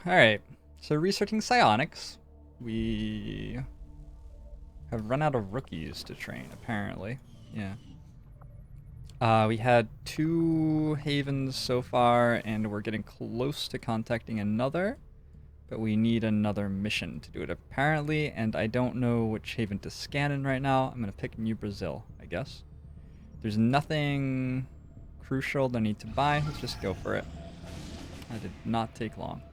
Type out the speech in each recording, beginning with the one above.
Alright, so researching psionics. We have run out of rookies to train, apparently. Yeah. We had 2 havens so far, and we're getting close to contacting another. But we need another mission to do it, apparently, and I don't know which haven to scan in right now. I'm going to pick New Brazil, I guess. There's nothing crucial that I need to buy. Let's just go for it. That did not take long.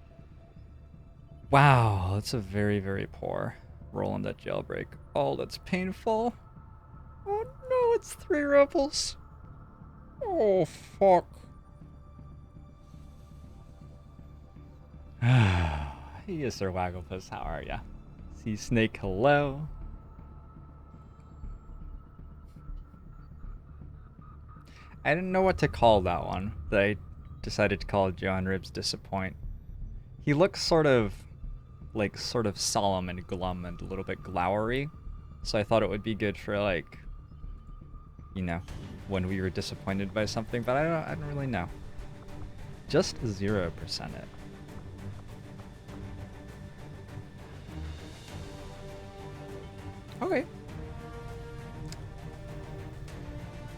Wow, that's a very, very poor roll on that jailbreak. Oh, that's painful. Oh no, it's 3 rebels. Oh, fuck. Hey, Sir Wagglepuss, how are ya? Sea Snake, hello. I didn't know what to call that one, that I decided to call JoINrbs Disappoint. He looks sort of solemn and glum and a little bit glowery, so I thought it would be good for, like, you know, when we were disappointed by something, but I don't really know. Just 0% it. Okay.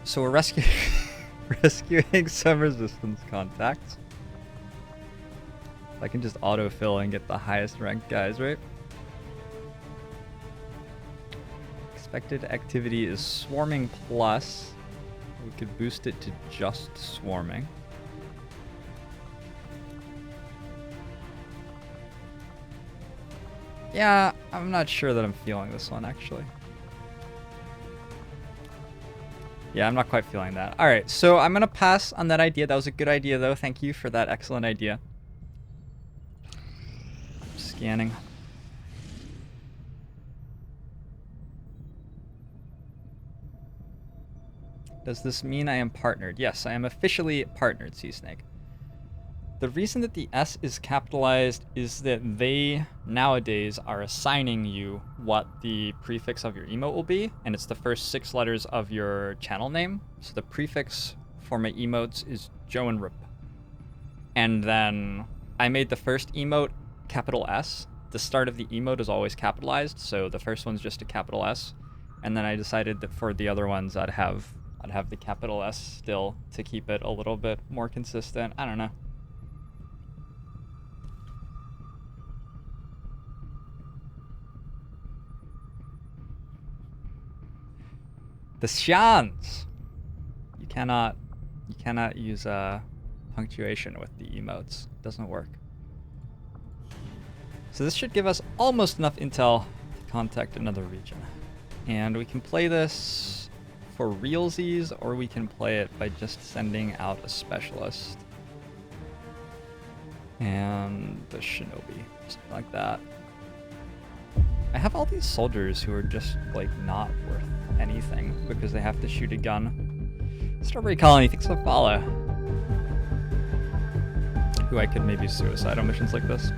So we're rescuing some resistance contacts. I can just autofill and get the highest ranked guys, right? Expected activity is swarming plus. We could boost it to just swarming. Yeah, I'm not sure that I'm feeling this one, actually. Yeah, I'm not quite feeling that. Alright, so I'm going to pass on that idea. That was a good idea, though. Thank you for that excellent idea. Scanning. Does this mean I am partnered? Yes, I am officially partnered, Sea Snake. The reason that the S is capitalized is that they, nowadays, are assigning you what the prefix of your emote will be, and it's the first 6 letters of your channel name. So the prefix for my emotes is JoINrb. And then I made the first emote capital S. The start of the emote is always capitalized, so the first one's just a capital S. And then I decided that for the other ones, I'd have the capital S still to keep it a little bit more consistent. I don't know. The Shans! You cannot use punctuation with the emotes. It doesn't work. So this should give us almost enough intel to contact another region. And we can play this for realsies, or we can play it by just sending out a specialist. And the shinobi, something like that. I have all these soldiers who are just, like, not worth anything because they have to shoot a gun. Strawberry Colony, thanks for follow. Who I could maybe suicide on missions like this.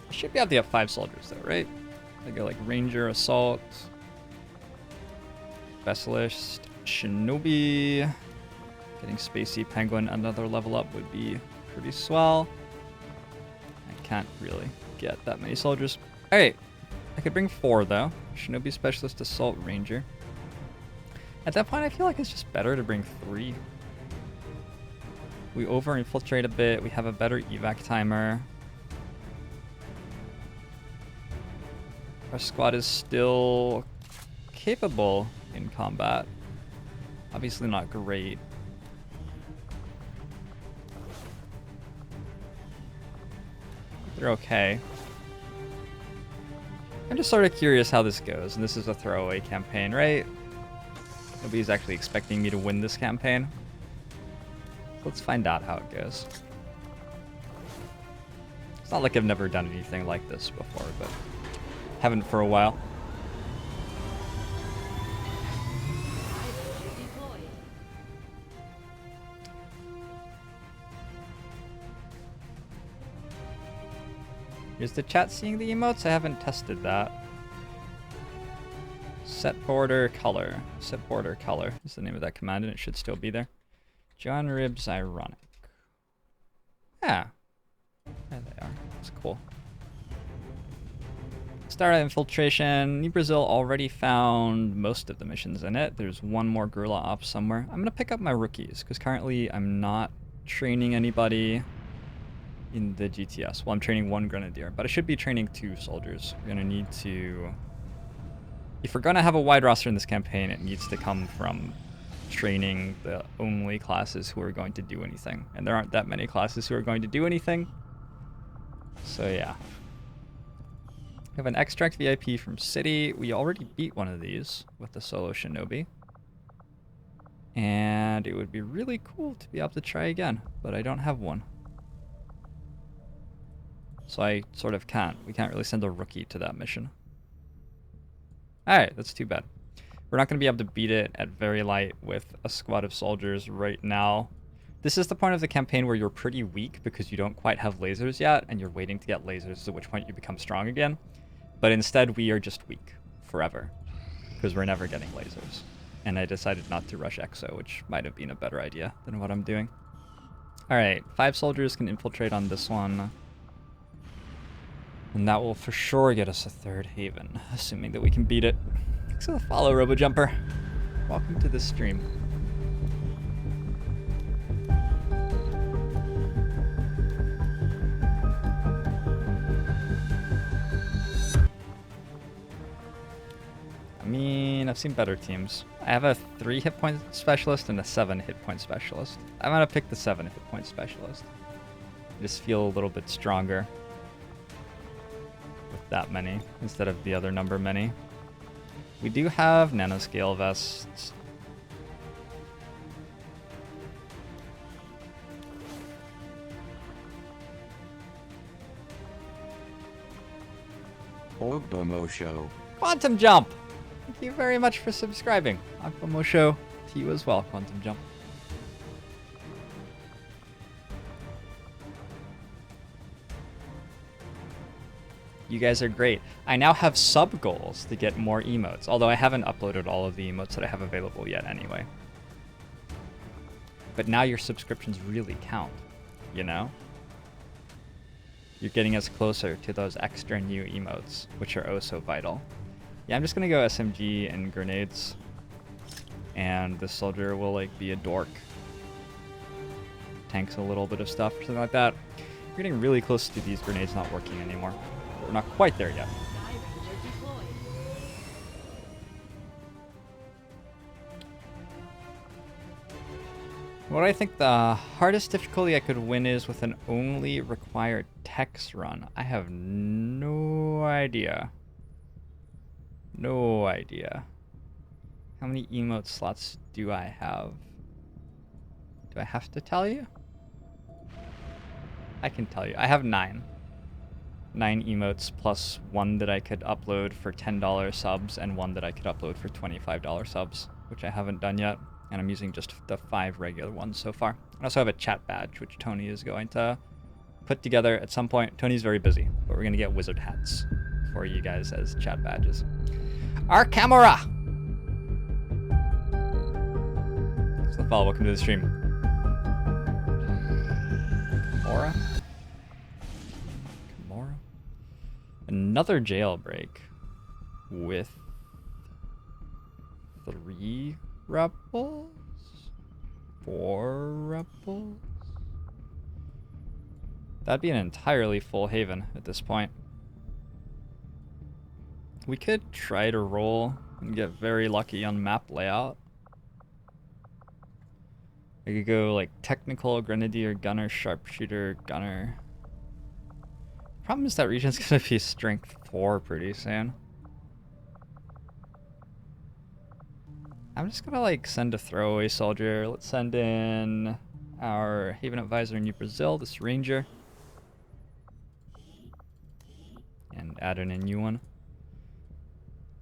I should be able to get 5 soldiers though, right? I go like Ranger, Assault, Specialist, Shinobi. Getting Spacey Penguin another level up would be pretty swell. I can't really get that many soldiers. Alright, I could bring 4 though. Shinobi, Specialist, Assault, Ranger. At that point I feel like it's just better to bring 3. We over-infiltrate a bit, we have a better evac timer. Our squad is still capable in combat. Obviously not great. They're okay. I'm just sort of curious how this goes, and this is a throwaway campaign, right? Nobody's actually expecting me to win this campaign. Let's find out how it goes. It's not like I've never done anything like this before, but haven't for a while. Is the chat seeing the emotes? I haven't tested that. Set border color. Set border color is the name of that command, and it should still be there. JoINrbs Ironic. Yeah. There they are. That's cool. Startup infiltration. New Brazil already found most of the missions in it. There's one more guerrilla op somewhere. I'm gonna pick up my rookies because currently I'm not training anybody in the GTS. Well, I'm training one grenadier, but I should be training 2 soldiers. We're gonna need to. If we're gonna have a wide roster in this campaign, it needs to come from training the only classes who are going to do anything, and there aren't that many classes who are going to do anything. So yeah. We have an extract VIP from City. We already beat one of these with the solo shinobi. And it would be really cool to be able to try again, but I don't have one. So I sort of can't. We can't really send a rookie to that mission. Alright, that's too bad. We're not going to be able to beat it at very light with a squad of soldiers right now. This is the point of the campaign where you're pretty weak because you don't quite have lasers yet, and you're waiting to get lasers, at which point you become strong again. But instead, we are just weak forever because we're never getting lasers. And I decided not to rush EXO, which might have been a better idea than what I'm doing. Alright, 5 soldiers can infiltrate on this one. And that will for sure get us a 3rd haven, assuming that we can beat it. Thanks for the follow, RoboJumper. Welcome to the stream. I mean, I've seen better teams. I have a 3 hit point specialist and a 7 hit point specialist. I'm gonna pick the 7 hit point specialist. I just feel a little bit stronger with that many instead of the other number many. We do have nanoscale vests. Show. Quantum Jump! Thank you very much for subscribing. Show to you as well, Quantum Jump. You guys are great. I now have sub goals to get more emotes, although I haven't uploaded all of the emotes that I have available yet anyway. But now your subscriptions really count, you know? You're getting us closer to those extra new emotes, which are oh so vital. Yeah, I'm just gonna go SMG and grenades. And the soldier will like be a dork. Tanks a little bit of stuff or something like that. We're getting really close to these grenades not working anymore. We're not quite there yet. What I think the hardest difficulty I could win is with an only required text run. I have no idea. No idea. How many emote slots do I have? Do I have to tell you? I can tell you. I have 9. 9 emotes plus 1 that I could upload for $10 subs and 1 that I could upload for $25 subs, which I haven't done yet. And I'm using just the 5 regular ones so far. I also have a chat badge, which Tony is going to put together at some point. Tony's very busy, but we're going to get wizard hats for you guys as chat badges. Our camera! Thanks for the follow. Welcome to the stream. Kimura? Kimura? Another jailbreak with 3 rebels? 4 rebels? That'd be an entirely full haven at this point. We could try to roll and get very lucky on map layout. I could go like technical, grenadier, gunner, sharpshooter, gunner. Problem is that region's gonna be strength 4 pretty soon. I'm just gonna like send a throwaway soldier. Let's send in our Haven Advisor in New Brazil, this ranger. And add in a new one.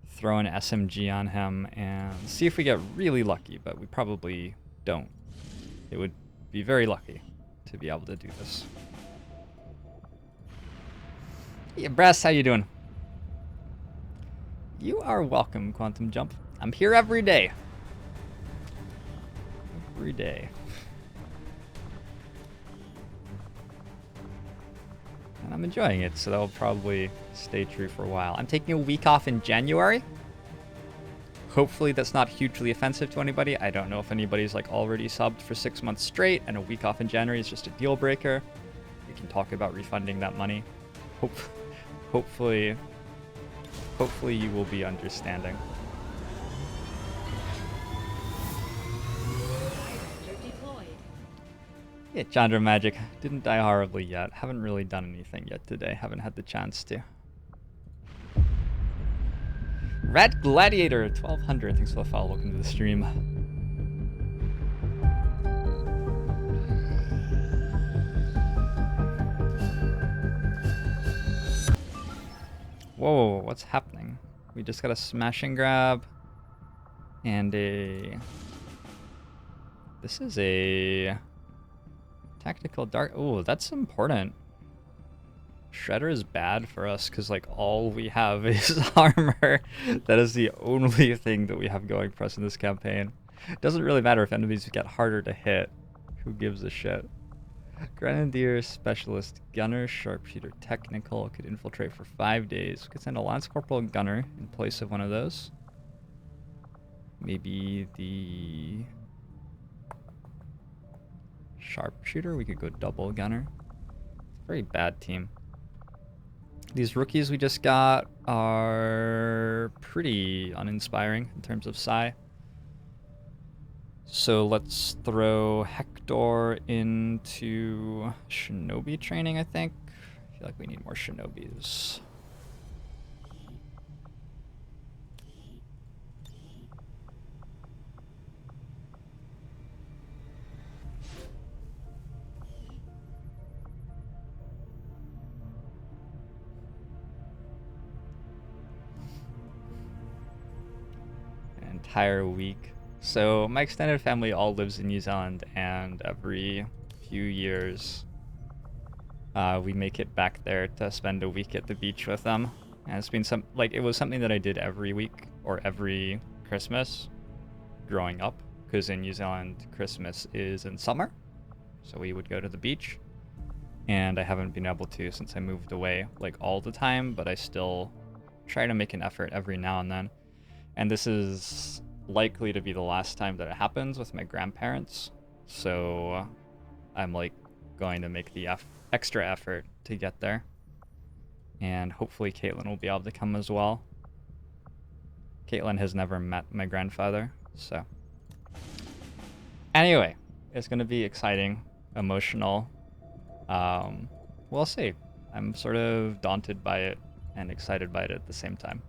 Throw an SMG on him and see if we get really lucky, but we probably don't. It would be very lucky to be able to do this. Hey, Brass, how you doing? You are welcome, Quantum Jump. I'm here every day. Every day. I'm enjoying it, so that'll probably stay true for a while. I'm taking a week off in January. Hopefully that's not hugely offensive to anybody. I don't know if anybody's like already subbed for 6 months straight and a week off in January is just a deal breaker. We can talk about refunding that money. Hopefully you will be understanding. Yeah, Chandra Magic. Didn't die horribly yet. Haven't really done anything yet today. Haven't had the chance to. Red Gladiator 1200. Thanks for the follow. Welcome to the stream. Whoa, what's happening? We just got a smash and grab and a... This is a tactical dark... Oh, that's important. Shredder is bad for us because like all we have is armor. That is the only thing that we have going for us in this campaign. It doesn't really matter if enemies get harder to hit. Who gives a shit? Grenadier, Specialist, Gunner, Sharpshooter, Technical. Could infiltrate for 5 days. We could send a Lance Corporal and Gunner in place of one of those. Maybe the Sharpshooter. We could go double Gunner. Very bad team. These rookies we just got are pretty uninspiring in terms of psi. So let's throw Hector into Shinobi training, I think. I feel like we need more Shinobis. An entire week. So my extended family all lives in New Zealand, and every few years we make it back there to spend a week at the beach with them. And it's been it was something that I did every week or every Christmas growing up, because in New Zealand Christmas is in summer, so we would go to the beach. And I haven't been able to since I moved away like all the time, but I still try to make an effort every now and then. And this is likely to be the last time that it happens with my grandparents, so I'm like going to make the extra effort to get there, and hopefully Caitlin will be able to come as well. Caitlin has never met my grandfather, so anyway, it's going to be exciting, emotional. We'll see. I'm sort of daunted by it and excited by it at the same time.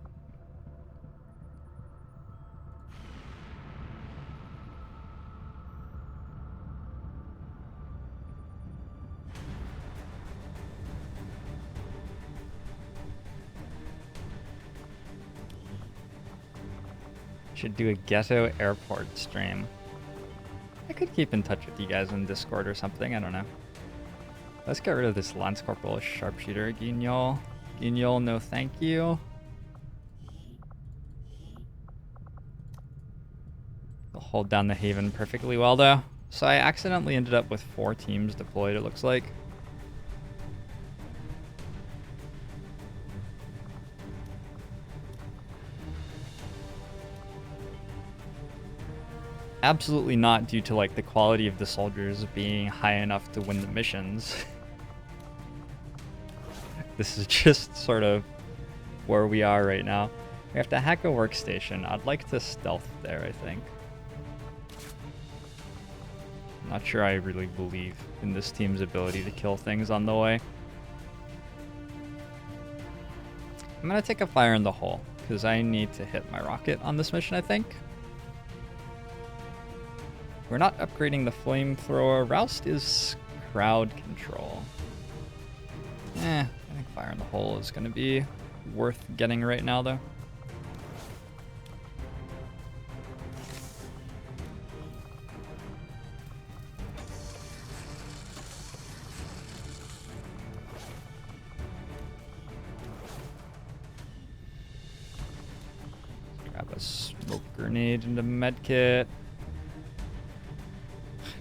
Should do a ghetto airport stream. I could keep in touch with you guys on Discord or something, I don't know. Let's get rid of this Lance Corporal Sharpshooter. Guignol. Guignol, no thank you. They'll hold down the Haven perfectly well though. So I accidentally ended up with 4 teams deployed, it looks like. Absolutely not due to like the quality of the soldiers being high enough to win the missions. This is just sort of where we are right now. We have to hack a workstation. I'd like to stealth there, I think. I'm not sure I really believe in this team's ability to kill things on the way. I'm gonna take a fire in the hole, because I need to hit my rocket on this mission, I think. We're not upgrading the flamethrower. Roust is crowd control. I think fire in the hole is going to be worth getting right now, though. Grab a smoke grenade into medkit.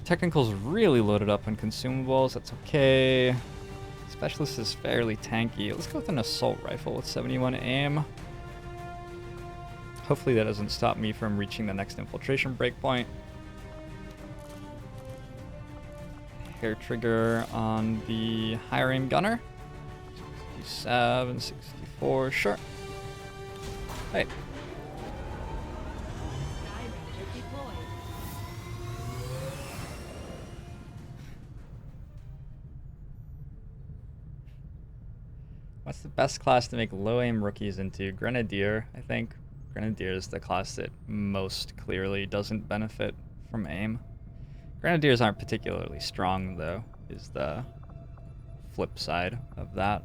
Technical's really loaded up on consumables, that's okay. This Specialist is fairly tanky. Let's go with an assault rifle with 71 aim. Hopefully that doesn't stop me from reaching the next infiltration breakpoint. Hair trigger on the higher aim gunner. 67, 64, sure. Hey. What's the best class to make low aim rookies into? Grenadier, I think. Grenadier is the class that most clearly doesn't benefit from aim. Grenadiers aren't particularly strong, though, is the flip side of that.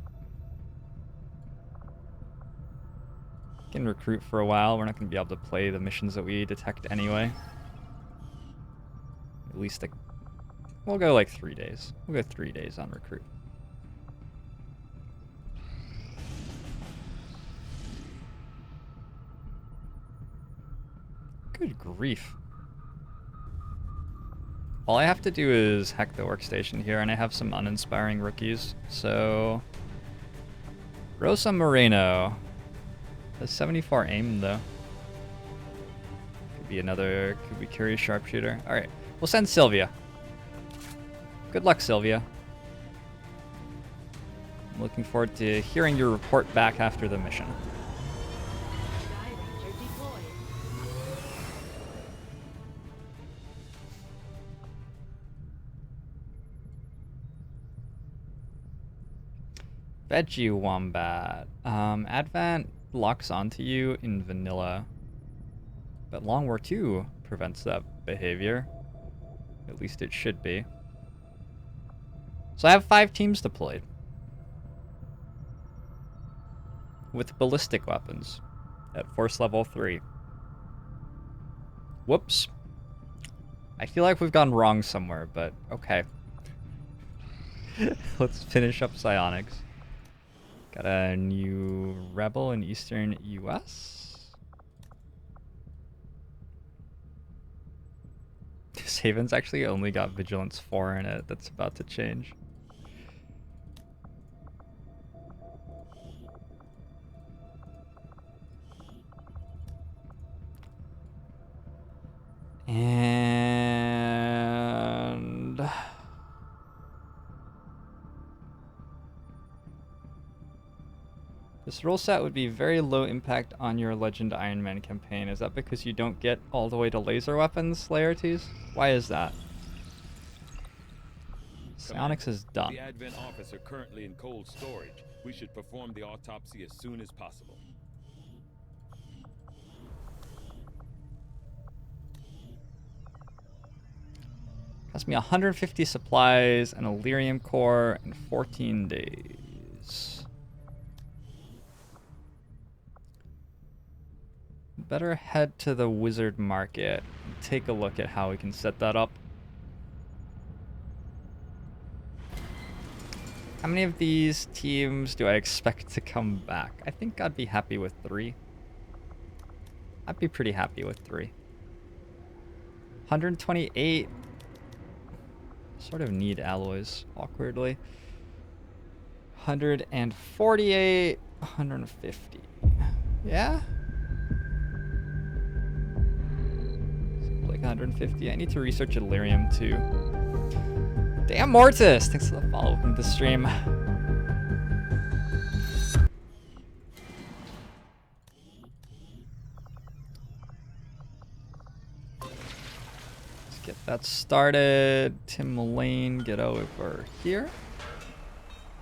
Can recruit for a while. We're not going to be able to play the missions that we detect anyway. At least we'll go like 3 days. We'll go 3 days on recruit. Good grief. All I have to do is hack the workstation here, and I have some uninspiring rookies. So, Rosa Moreno has 74 aim, though. Could be curious sharpshooter. All right, we'll send Sylvia. Good luck, Sylvia. I'm looking forward to hearing your report back after the mission. Veggie Wombat. Advent locks onto you in vanilla, but Long War II prevents that behavior. At least it should be. So I have 5 teams deployed with ballistic weapons at force level 3. Whoops. I feel like we've gone wrong somewhere, but okay. Let's finish up psionics. Got a new rebel in eastern US. This Haven's actually only got Vigilance 4 in it. That's about to change. And this rule set would be very low impact on your Legend Ironman campaign. Is that because you don't get all the way to laser weapons, Laertes? Why is that? Psionics is done. The Advent officer currently in cold storage. We should perform the autopsy as soon as possible. Cost me 150 supplies, an Illyrium core, in 14 days. Better head to the wizard market and take a look at how we can set that up. How many of these teams do I expect to come back? I think I'd be happy with 3. I'd be pretty happy with 3. 128. Sort of need alloys, awkwardly. 148, 150. Yeah? Seems like 150. I need to research Illyrium too. Damn Mortis! Thanks for the follow. Welcome to the stream. Get that started. Tim Lane, get over here.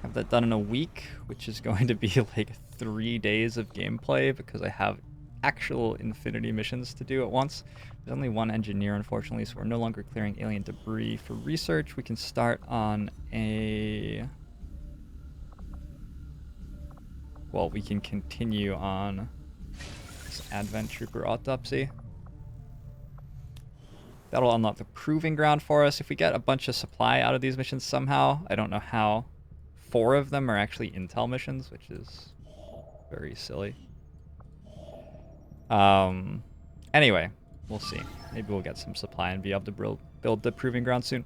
Have that done in a week, which is going to be like 3 days of gameplay because I have actual Infinity missions to do at once. There's only 1 engineer, unfortunately, so we're no longer clearing alien debris for research. We can start on a... Well, we can continue on this Advent Trooper autopsy. That'll unlock the proving ground for us. If we get a bunch of supply out of these missions somehow, I don't know how, 4 of them are actually intel missions, which is very silly. Anyway, we'll see. Maybe we'll get some supply and be able to build the proving ground soon.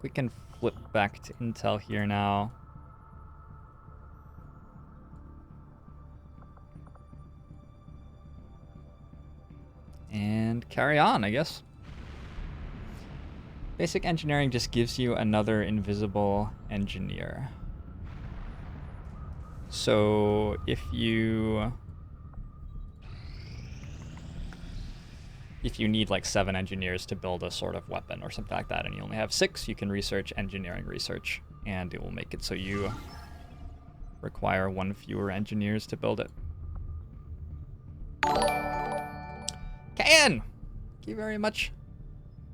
think we can flip back to Intel here now. And carry on, I guess. Basic engineering just gives you another invisible engineer. So if you need like 7 engineers to build a sort of weapon or something like that, and you only have 6, you can research engineering research, and it will make it so you require 1 fewer engineers to build it. Can! Thank you very much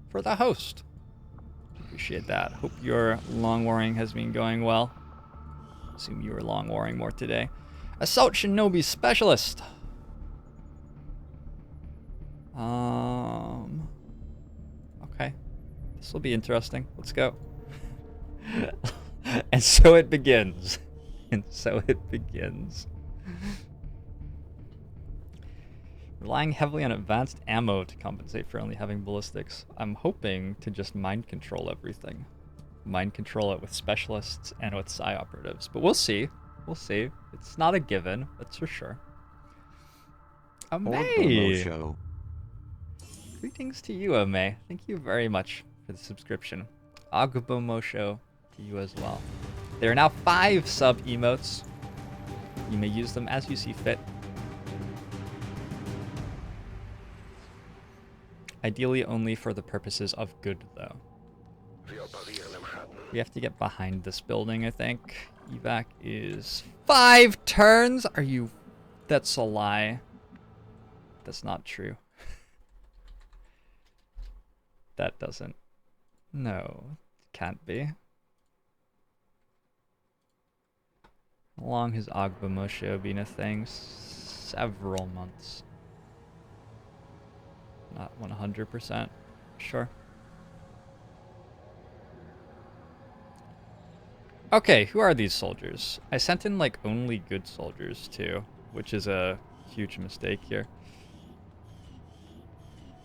for the host. Appreciate that. Hope your long warring has been going well. Assume you were long warring more today. Assault Shinobi Specialist. Okay. This will be interesting. Let's go. And so it begins. And so it begins. Relying heavily on advanced ammo to compensate for only having ballistics. I'm hoping to just mind control everything. Mind control it with specialists and with psi operatives. But we'll see. We'll see. It's not a given, that's for sure. May. Greetings to you, May. Thank you very much for the subscription. Agbomosho to you as well. There are now 5 sub emotes. You may use them as you see fit. Ideally only for the purposes of good, though. We have to get behind this building, I think. Evac is 5 turns? Are you... That's a lie. That's not true. That doesn't... No, can't be. How long has Agbomosho been a thing? Several months. Not 100% sure. Okay, who are these soldiers? I sent in like only good soldiers too, which is a huge mistake here.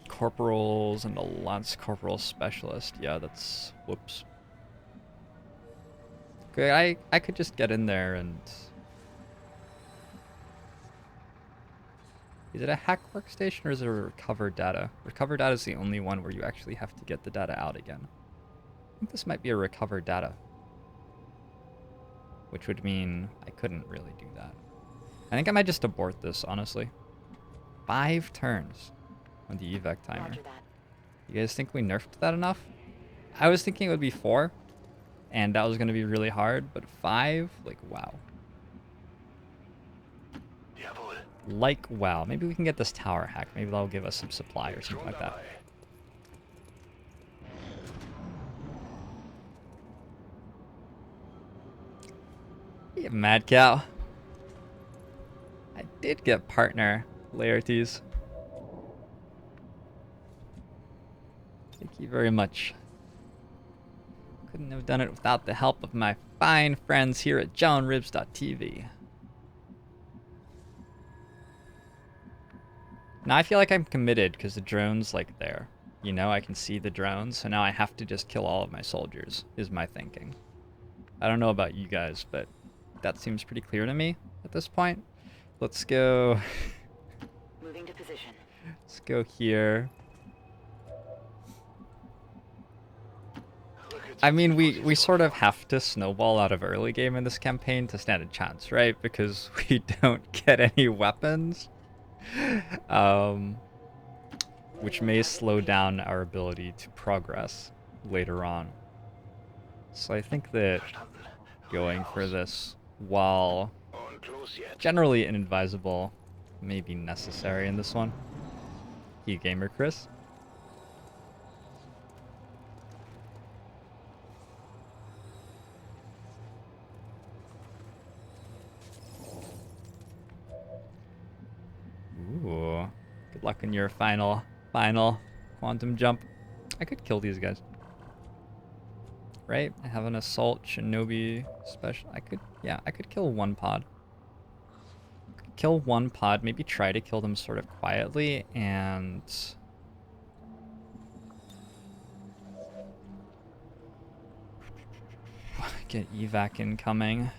Corporals and a lance corporal specialist. Yeah, that's whoops. Okay, I could just get in there and... Is it a hack workstation or is it a recover data? Recover data is the only one where you actually have to get the data out again. I think this might be a recover data. Which would mean I couldn't really do that. I think I might just abort this, honestly. 5 turns on the evac timer. You guys think we nerfed that enough? I was thinking it would be 4. And that was going to be really hard, but 5? Like, wow. Like, wow. Maybe we can get this tower hack. Maybe that'll give us some supply or something like that. Yeah, Mad Cow. I did get partner Laertes. Thank you very much. Couldn't have done it without the help of my fine friends here at JoINrbs.tv. Now I feel like I'm committed because the drone's like there. You know, I can see the drones, so now I have to just kill all of my soldiers, is my thinking. I don't know about you guys, but that seems pretty clear to me at this point. Let's go... Moving to position. Let's go here. I mean, we sort of have to snowball out of early game in this campaign to stand a chance, right? Because we don't get any weapons. Which may slow down our ability to progress later on. So I think that going for this, while generally inadvisable, may be necessary in this one. You gamer, Chris? Ooh. Good luck in your final quantum jump. I could kill these guys. Right? I have an assault shinobi special. I could kill 1 pod. Kill 1 pod, maybe try to kill them sort of quietly, and Get evac incoming.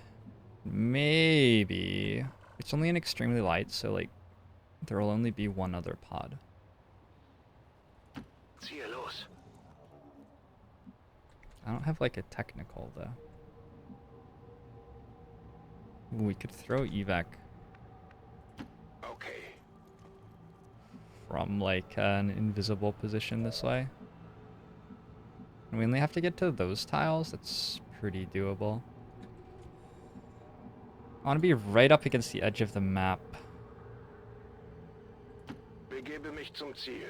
Maybe. It's only an extremely light, so like there will only be one other pod. I don't have like a technical though. Ooh, we could throw evac. Okay. From like an invisible position this way. And we only have to get to those tiles. That's pretty doable. I want to be right up against the edge of the map. Begebe mich zum Ziel.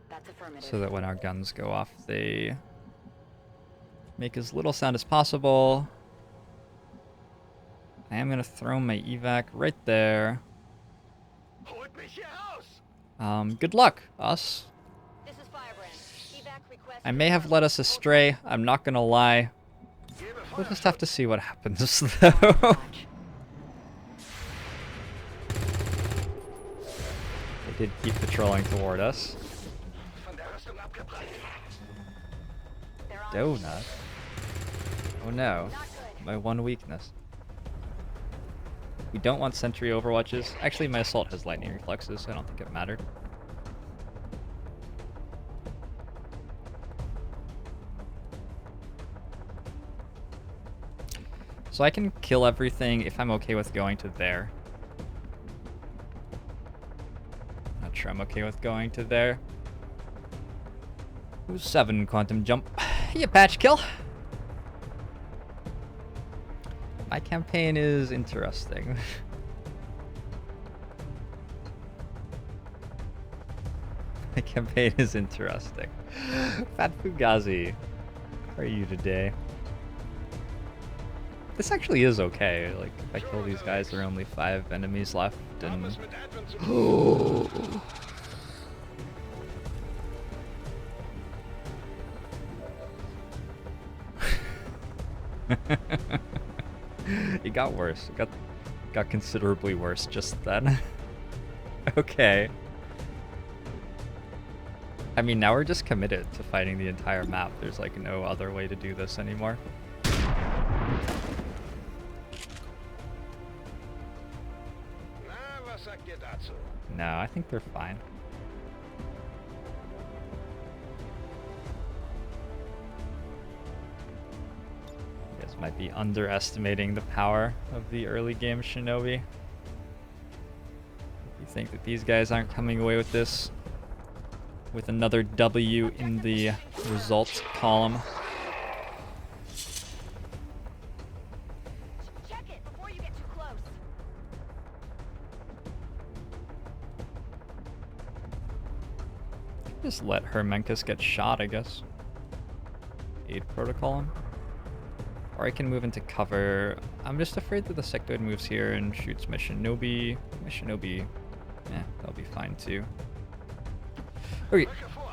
That's affirmative. So that when our guns go off, they make as little sound as possible. I am going to throw my evac right there. Holt mich hier raus! Good luck, us. This is Firebrand. Evac request. I may have led us astray. I'm not going to lie. Gebe We'll just Feuerschutz. have to see what happens, though. Watch. They did keep patrolling toward us. Von der Rüstung abgebrannt. They're on. Donut. Oh no. Not good. My one weakness. We don't want sentry overwatches. Actually, my assault has lightning reflexes, so I don't think it mattered. So I can kill everything if I'm okay with going to there. Not sure I'm okay with going to there. Ooh, 7 quantum jump. Yeah, patch kill. My campaign is interesting. My campaign is interesting. Fat Fugazi, how are you today? This actually is okay. Like, if I kill these guys, there are only 5 enemies left, Haben and es mit Advent zu tun. it got worse. It got considerably worse just then. Okay. I mean, now we're just committed to fighting the entire map. There's like no other way to do this anymore. Na, was sagt ihr dazu? No, I think they're fine. You guys might be underestimating the power of the early game Shinobi. You think that these guys aren't coming away with this with another W in the results column. Check it before you get too close. Just let Hermenkus get shot, I guess. Aid protocol him. Or I can move into cover. I'm just afraid that the sectoid moves here and shoots my Shinobi. My Shinobi, that'll be fine too. Okay. Rücke vor.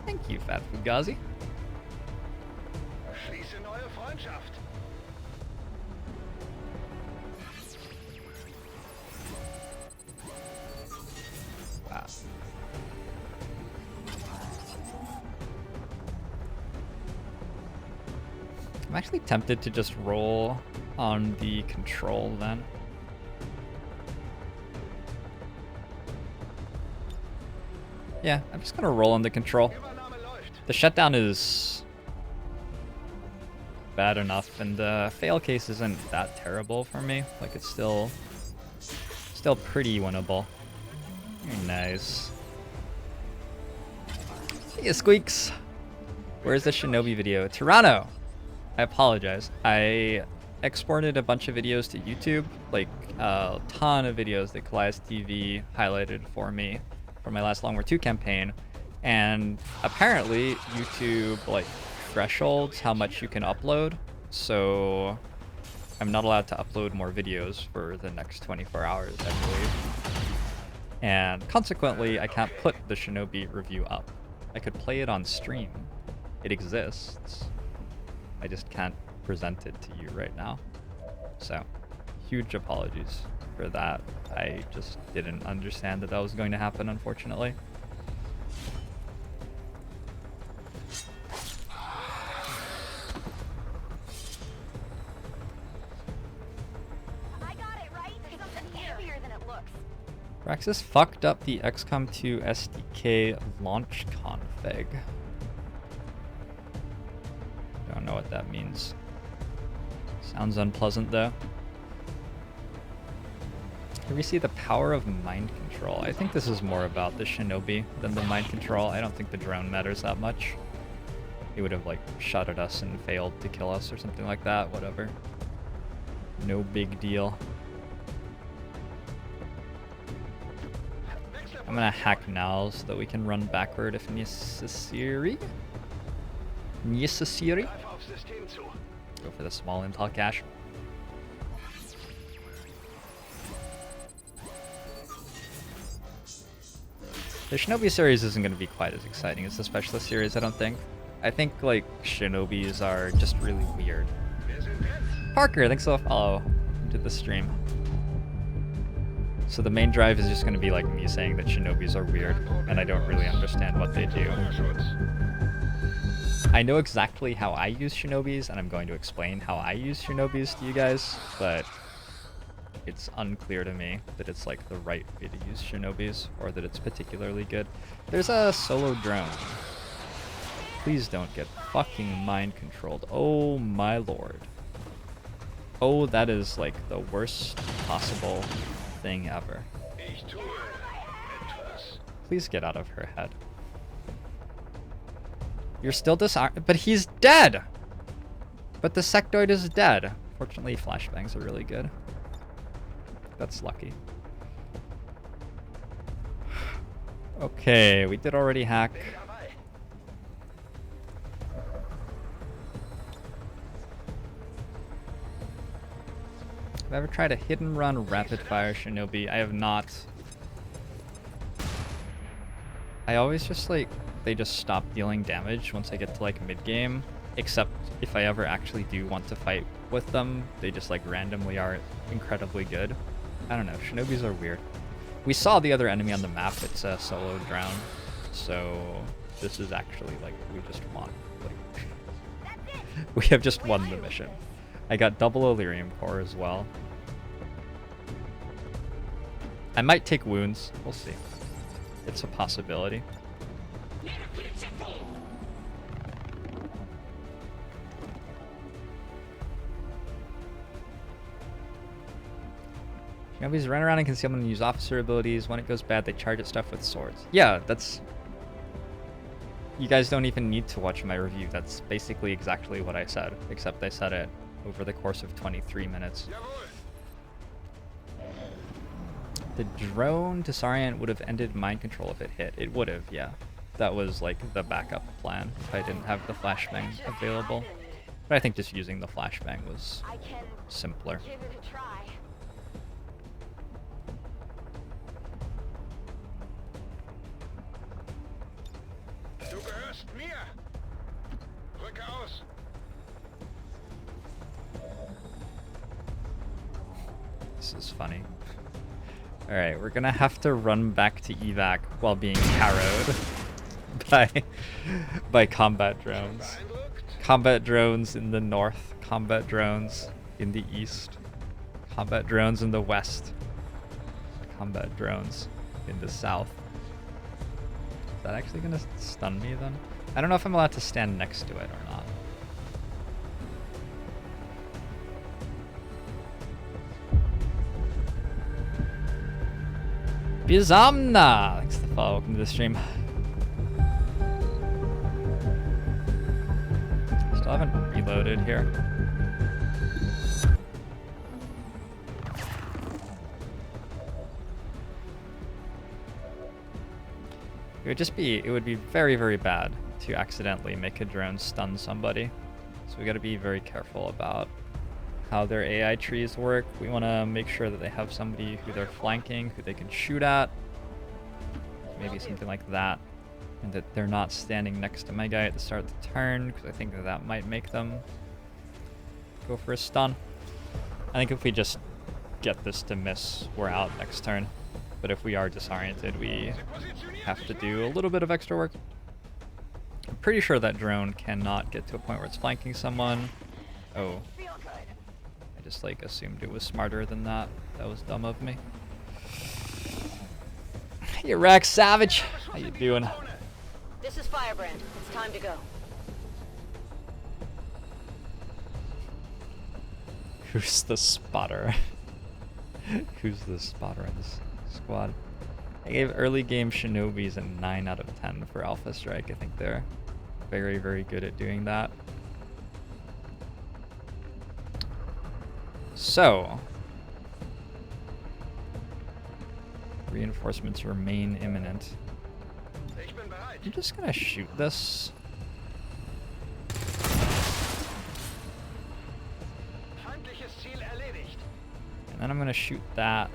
Thank you, Fat Fugazi. Schließe neue Freundschaft. Wow. I'm actually tempted to just roll on the control then. Yeah, I'm just gonna roll on the control. Übernahme läuft. The shutdown is bad enough, and the fail case isn't that terrible for me. Like, it's still pretty winnable. Very nice. Hey, Squeaks. Where's the Shinobi video? Toronto. I apologize. I exported a bunch of videos to YouTube, like a ton of videos that Callias TV highlighted for me for my last Long War 2 campaign, and apparently YouTube like thresholds how much you can upload, so I'm not allowed to upload more videos for the next 24 hours, I believe. And consequently, I can't put the Shinobi review up. I could play it on stream. It exists. I just can't present it to you right now. So, huge apologies for that. I just didn't understand that that was going to happen, unfortunately. Firaxis fucked up the XCOM 2 SDK launch config. Don't know what that means. Sounds unpleasant though. Here we see the power of mind control. I think this is more about the shinobi than the mind control. I don't think the drone matters that much. He would have like shot at us and failed to kill us or something like that. Whatever. No big deal. I'm gonna hack now so that we can run backward if necessary. Necessary. Greif auf System zu. Go for the small intel cache. The Shinobi series isn't going to be quite as exciting as the Specialist series, I don't think. I think, like, Shinobis are just really weird. Wir sind jetzt. Parker, thanks for the follow to the stream. So the main drive is just going to be, like, me saying that Shinobis are weird, and I don't really understand what they do. Schutz. I know exactly how I use Shinobis, and I'm going to explain how I use Shinobis to you guys, but it's unclear to me that it's like the right way to use Shinobis, or that it's particularly good. There's a solo drone. Please don't get fucking mind controlled. Oh my lord. Oh, that is like the worst possible thing ever. Ich tue etwas. Please get out of her head. You're still disarmed, but he's dead! But the sectoid is dead. Fortunately, flashbangs are really good. That's lucky. Okay, we did already hack. Bin dabei. Have I ever tried a hit and run rapid fire shinobi? I have not. I always just like, they just stop dealing damage once I get to like mid game. Except if I ever actually do want to fight with them, they just like randomly are incredibly good. I don't know, Shinobis are weird. We saw the other enemy on the map, it's a solo drown. So this is actually like, we just won. Like, we have just won the mission. I got double Illyrium core as well. I might take wounds, we'll see. It's a possibility. Shinobis run around in concealment and use officer abilities. When it goes bad, they charge at stuff with swords. Yeah, that's... You guys don't even need to watch my review. That's basically exactly what I said, except I said it over the course of 23 minutes. Jawohl. The drone disorient would have ended mind control if it hit. It would have, yeah. That was like the backup plan if I didn't have the flashbang available. But I think just using the flashbang was I can simpler. give it a try. Du gehörst mir. Rücke aus. This is funny. Alright, we're gonna have to run back to evac while being carried by combat drones. Beeindruckt? Combat drones in the north, combat drones in the east, combat drones in the west, combat drones in the south. Is that actually gonna stun me then? I don't know if I'm allowed to stand next to it or not. Bizamna! Thanks for the follow. Welcome to the stream. Still haven't reloaded here. It would be very, very bad to accidentally make a drone stun somebody. So we gotta be very careful about how their AI trees work. We want to make sure that they have somebody who they're flanking, who they can shoot at. Maybe something like that. And that they're not standing next to my guy at the start of the turn, because I think that that might make them go for a stun. I think if we just get this to miss, we're out next turn. But if we are disoriented, we have to do a little bit of extra work. I'm pretty sure that drone cannot get to a point where it's flanking someone. Oh. Feel good. I just like assumed it was smarter than that. That was dumb of me. Hey Rex Savage, how you doing? This is Firebrand. It's time to go. Who's the spotter? Who's the spotter in this squad? I gave early game Shinobis a 9 out of 10 for Alpha Strike. I think they're very, very good at doing that. So, reinforcements remain imminent. Ich bin bereit. I'm just gonna shoot this. Feindliches Ziel erledigt. And then I'm gonna shoot that.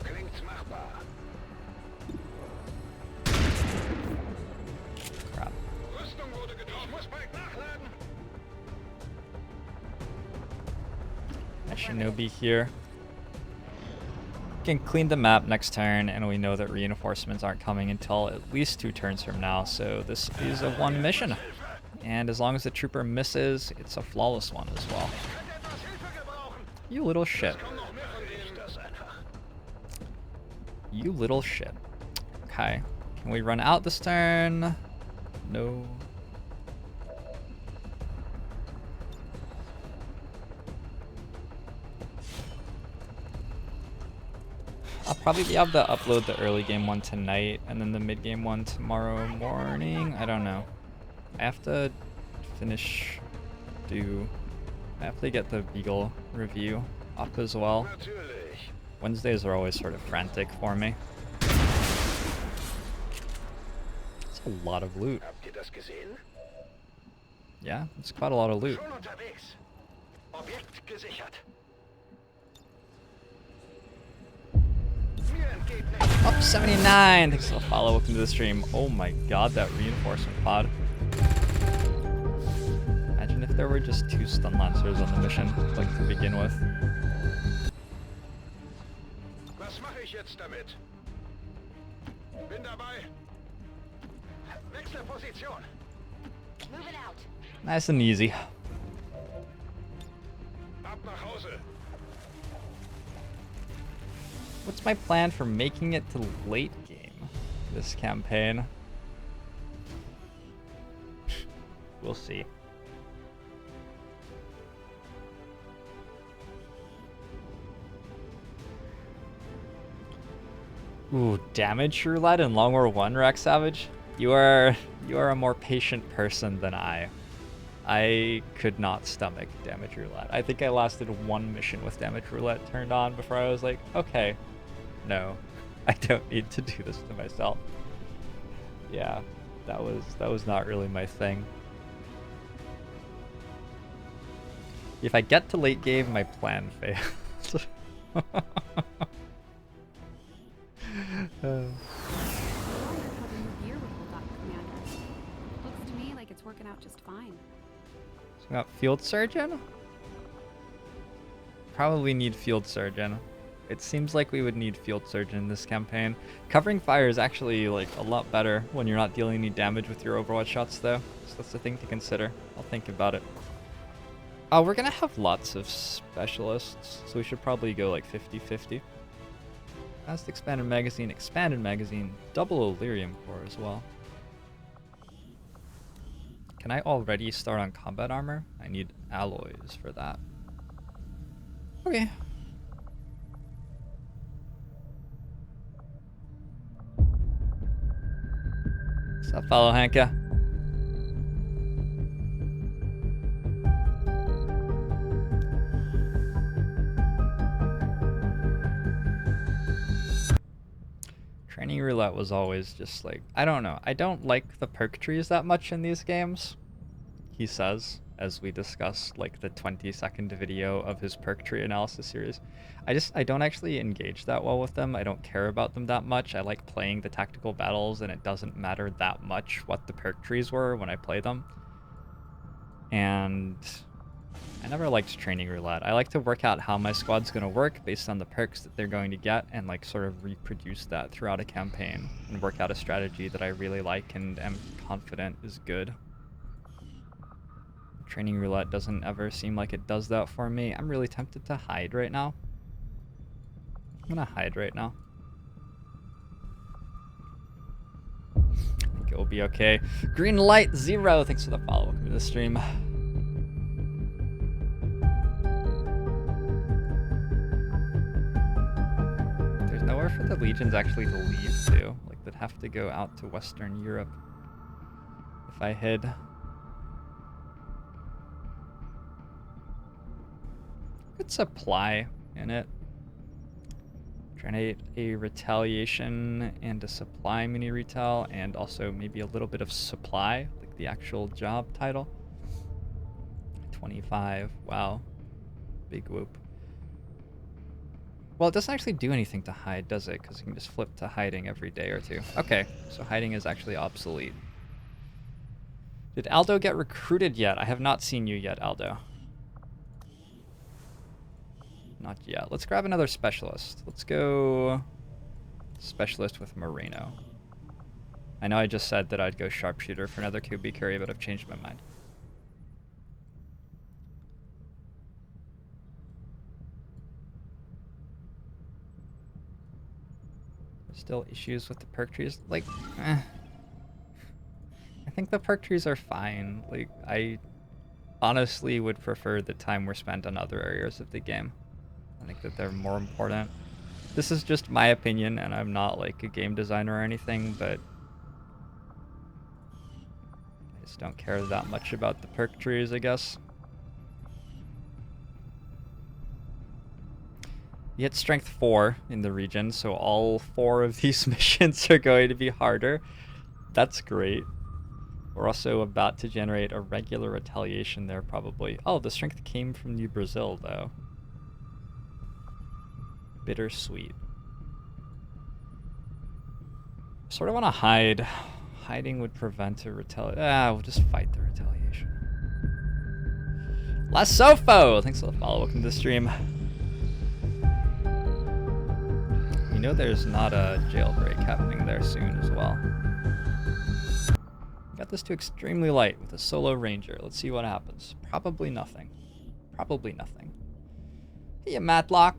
Klingt machbar. Crap. Rüstung wurde getroffen. Ich muss bald nachladen. My Shinobi here. Can clean the map next turn, and we know that reinforcements aren't coming until at least 2 turns from now, so this is a 1 mission. And as long as the trooper misses, it's a flawless one as well. Könnte etwas Hilfe gebrauchen. You little shit. Komm noch mehr von denen. Das einfach. You little shit. Okay. Can we run out this turn? No. I'll probably be able to upload the early game one tonight and then the mid game one tomorrow morning. I don't know. I have to I have to get the Beagle review up as well. Natürlich. Wednesdays are always sort of frantic for me. It's a lot of loot. Habt ihr das gesehen? Yeah, it's quite a lot of loot. Schon unterwegs. Objekt gesichert. Mir entgeht nichts. Up 79! Thanks for the follow. Welcome to the stream. Oh my god, that reinforcement pod. Imagine if there were just 2 stun lancers on the mission, like to begin with. Was mache ich jetzt damit? Bin dabei. Wechsel Position. Moving out. Nice and easy. Ab nach Hause. What's my plan for making it to late game this campaign? We'll see. Ooh, damage roulette in Long War 1, Rex Savage? You are a more patient person than I. I could not stomach damage roulette. I think I lasted 1 mission with damage roulette turned on before I was like, okay, no, I don't need to do this to myself. Yeah, that was not really my thing. If I get to late game, my plan fails. Looks to me like it's working out just fine. So we got Field Surgeon? Probably need Field Surgeon. It seems like we would need Field Surgeon in this campaign. Covering fire is actually like a lot better when you're not dealing any damage with your Overwatch shots though. So that's the thing to consider. I'll think about it. Oh, we're gonna have lots of specialists, so we should probably go like 50-50. Fast expanded magazine, double Illyrium core as well. Can I already start on combat armor? I need alloys for that. Okay. What's up, follow Hanka? Training roulette was always just like, I don't know. I don't like the perk trees that much in these games, he says, as we discuss like the 20-second video of his perk tree analysis series. I don't actually engage that well with them. I don't care about them that much. I like playing the tactical battles, and it doesn't matter that much what the perk trees were when I play them. And I never liked training roulette. I like to work out how my squad's going to work based on the perks that they're going to get, and like sort of reproduce that throughout a campaign and work out a strategy that I really like and am confident is good. Training roulette doesn't ever seem like it does that for me. I'm really tempted to hide right now. I'm gonna hide right now. think it will be okay. Green Light Zero, thanks for the follow. Welcome to the stream. There's nowhere for the legions actually to leave to. Like, they'd have to go out to Western Europe. If I head... Good supply in it. Trying a retaliation and a supply mini retail, and also maybe a little bit of supply, like the actual job title. 25. Wow. Big whoop. Well, it doesn't actually do anything to hide, does it? Because you can just flip to hiding every day or two. Okay, so hiding is actually obsolete. Did Aldo get recruited yet? I have not seen you yet, Aldo. Not yet. Let's grab another specialist. Let's go specialist with Moreno. I know I just said that I'd go sharpshooter for another QB carry, but I've changed my mind. Still issues with the perk trees? Like, I think the perk trees are fine. Like, I honestly would prefer the time we're spent on other areas of the game. I think that they're more important. This is just my opinion, and I'm not like a game designer or anything, but I just don't care that much about the perk trees, I guess. You hit strength 4 in the region, so all 4 of these missions are going to be harder. That's great. We're also about to generate a regular retaliation there, probably. Oh, the strength came from New Brazil, though. Bittersweet. Sort of want to hide. Hiding would prevent a retaliation. We'll just fight the retaliation. Lasofo! Thanks for the follow. Welcome to the stream. You know there's not a jailbreak happening there soon as well. Got this to extremely light with a solo ranger. Let's see what happens. Probably nothing. Probably nothing. Hey, Matlock.